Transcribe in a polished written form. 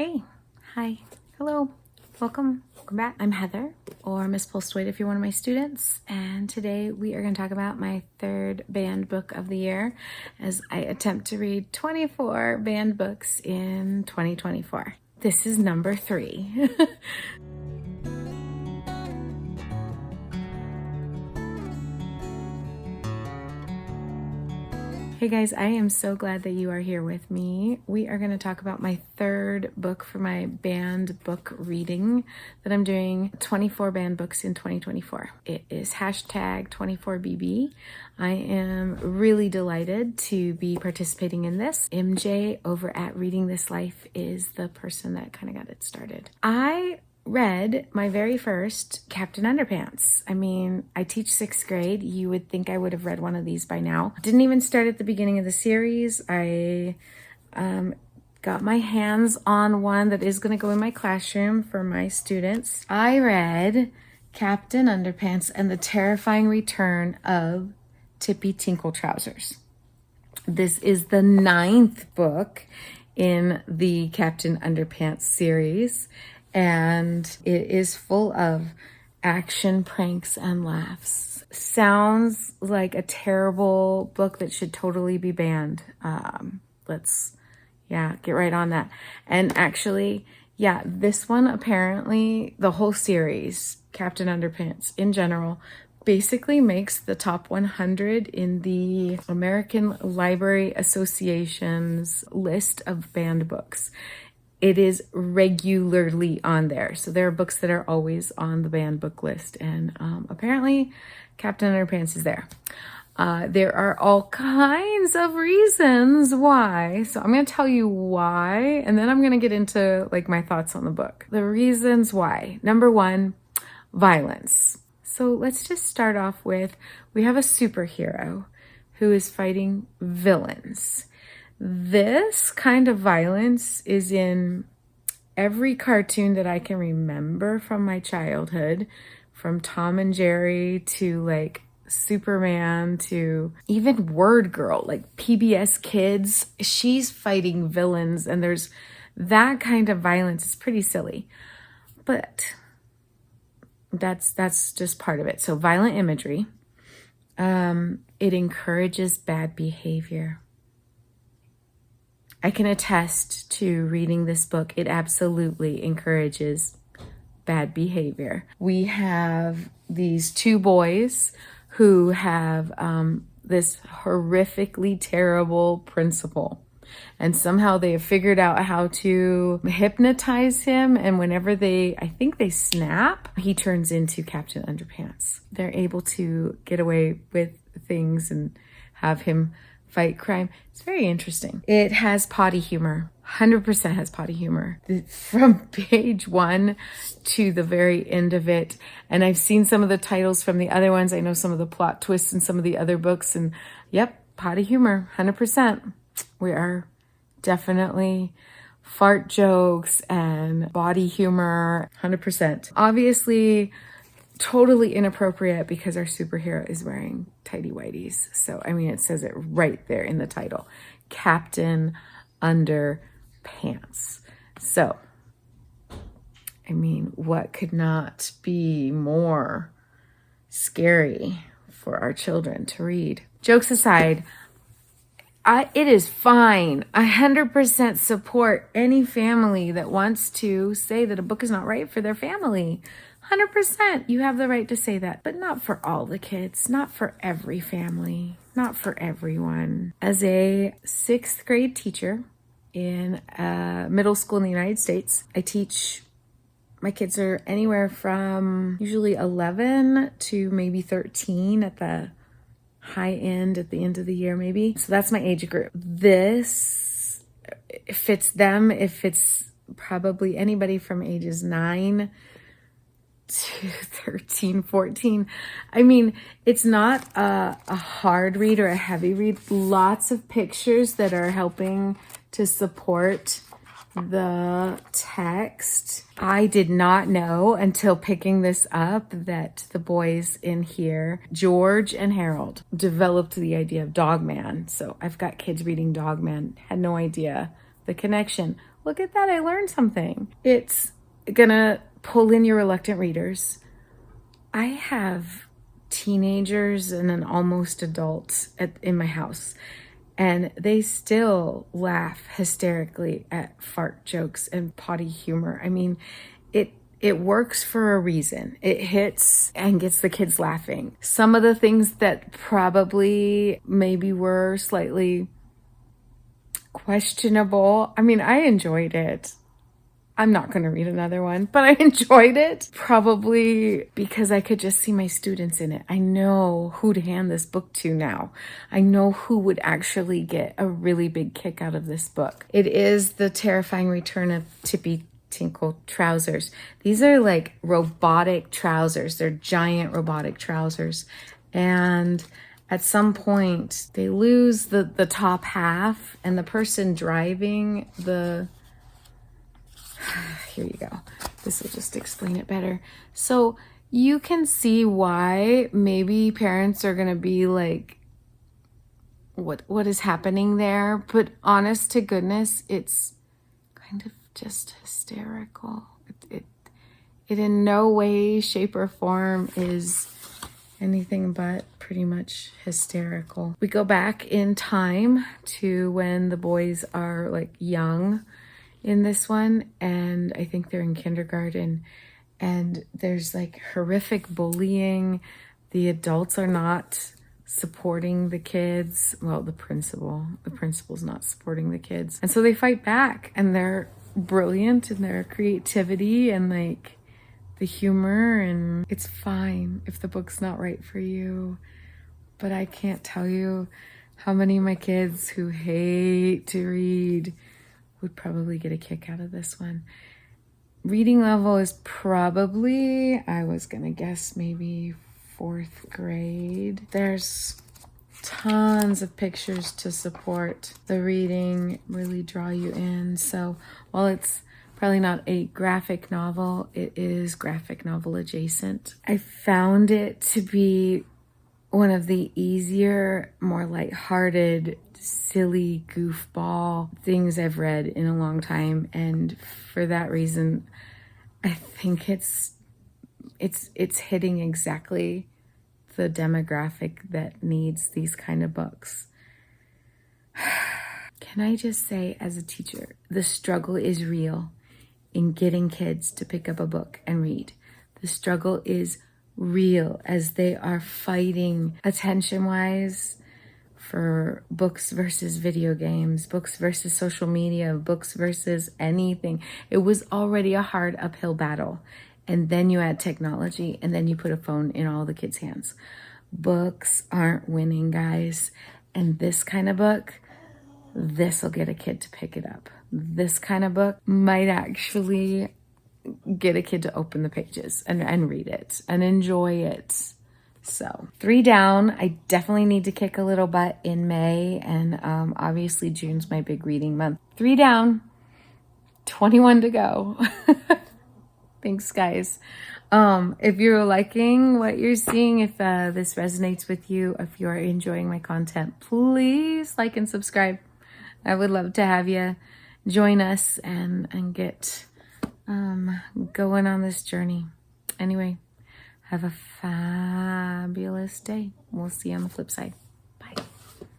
Hey, hi, hello, welcome back. I'm Heather, or Miss Pulseweight if you're one of my students, and today we are going to talk about my third banned book of the year as I attempt to read 24 banned books in 2024. This is number 3. Hey guys, I am so glad that you are here with me. We are going to talk about my third book for my banned book reading that I'm doing, 24 banned books in 2024. It is hashtag 24BB. I am really delighted to be participating in this. MJ over at Reading This Life is the person that kind of got it started. I read my very first Captain Underpants. I mean, I teach 6th grade. You would think I would have read one of these by now. Didn't even start at the beginning of the series. I got my hands on one that is going to go in my classroom for my students. I read Captain Underpants and the Terrifying Return of Tippy Tinkle Trousers. This is the 9th book in the Captain Underpants series, and it is full of action, pranks, and laughs. Sounds like a terrible book that should totally be banned. Let's get right on that. And actually, this one apparently, the whole series, Captain Underpants in general, basically makes the top 100 in the American Library Association's list of banned books. It is regularly on there. So there are books that are always on the banned book list. And apparently Captain Underpants is there. There are all kinds of reasons why. So I'm going to tell you why. And then I'm going to get into like my thoughts on the book. The reasons why. Number 1, violence. So let's just start off with, we have a superhero who is fighting villains. This kind of violence is in every cartoon that I can remember from my childhood, from Tom and Jerry to like Superman to even Word Girl, like PBS Kids. She's fighting villains, and there's that kind of violence. It's pretty silly, but that's just part of it. So violent imagery. It encourages bad behavior. I can attest to reading this book. It absolutely encourages bad behavior. We have these 2 boys who have this horrifically terrible principal. And somehow they have figured out how to hypnotize him. And whenever I think they snap, he turns into Captain Underpants. They're able to get away with things and have him fight crime. It's very interesting. It has potty humor. 100% has potty humor. From page 1 to the very end of it. And I've seen some of the titles from the other ones. I know some of the plot twists in some of the other books. And yep, potty humor, 100%. We are definitely fart jokes and body humor, 100%. Obviously, totally inappropriate because our superhero is wearing tighty whities. So, I mean, it says it right there in the title, Captain Underpants. So, I mean, what could not be more scary for our children to read? Jokes aside, it is fine. 100% support any family that wants to say that a book is not right for their family. 100%. You have the right to say that, but not for all the kids, not for every family, not for everyone. As a 6th grade teacher in middle school in the United States, I teach, my kids are anywhere from usually 11 to maybe 13 at the high end, at the end of the year maybe. So that's my age group. This fits them. It fits probably anybody from ages 9 to 13, 14. I mean, it's not a hard read or a heavy read. Lots of pictures that are helping to support the text. I did not know until picking this up that the boys in here, George and Harold, developed the idea of Dog Man. So I've got kids reading Dog Man. Had no idea the connection. look at that. I learned something. It's gonna pull in your reluctant readers. I have teenagers and an almost adult in my house, and they still laugh hysterically at fart jokes and potty humor. I mean, it works for a reason. It hits and gets the kids laughing. Some of the things that probably maybe were slightly questionable, I mean, I enjoyed it. I'm not going to read another one, but I enjoyed it. Probably because I could just see my students in it. I know who to hand this book to now. I know who would actually get a really big kick out of this book. It is The Terrifying Return of Tippy Tinkle Trousers. These are like robotic trousers. They're giant robotic trousers. And at some point, they lose the top half, and the person driving the... Here you go. This will just explain it better. So you can see why maybe parents are going to be like, what is happening there? But honest to goodness, it's kind of just hysterical. It in no way, shape, or form is anything but pretty much hysterical. We go back in time to when the boys are like young in this one, and I think they're in kindergarten, and there's like horrific bullying. The adults are not supporting the kids. Well, the principal's not supporting the kids, and so they fight back, and they're brilliant in their creativity and like the humor, and it's fine if the book's not right for you. But I can't tell you how many of my kids who hate to read would probably get a kick out of this one. Reading level is probably, I was gonna guess, maybe 4th grade. There's tons of pictures to support the reading, really draw you in. So while it's probably not a graphic novel, it is graphic novel adjacent. I found it to be one of the easier, more lighthearted, silly goofball things I've read in a long time, and for that reason, I think it's hitting exactly the demographic that needs these kind of books. Can I just say, as a teacher, the struggle is real in getting kids to pick up a book and read. The struggle is real as they are fighting attention-wise for books versus video games, books versus social media, books versus anything. It was already a hard uphill battle. And then you add technology, and then you put a phone in all the kids' hands. Books aren't winning, guys. And this kind of book, this will get a kid to pick it up. This kind of book might actually get a kid to open the pages and read it and enjoy it. So 3 down. I definitely need to kick a little butt in May, and obviously June's my big reading month. 3 down, 21 to go. Thanks, guys. If you're liking what you're seeing, if this resonates with you, if you're enjoying my content, please like and subscribe. I would love to have you join us and get going on this journey. Anyway, have a fabulous day. We'll see you on the flip side.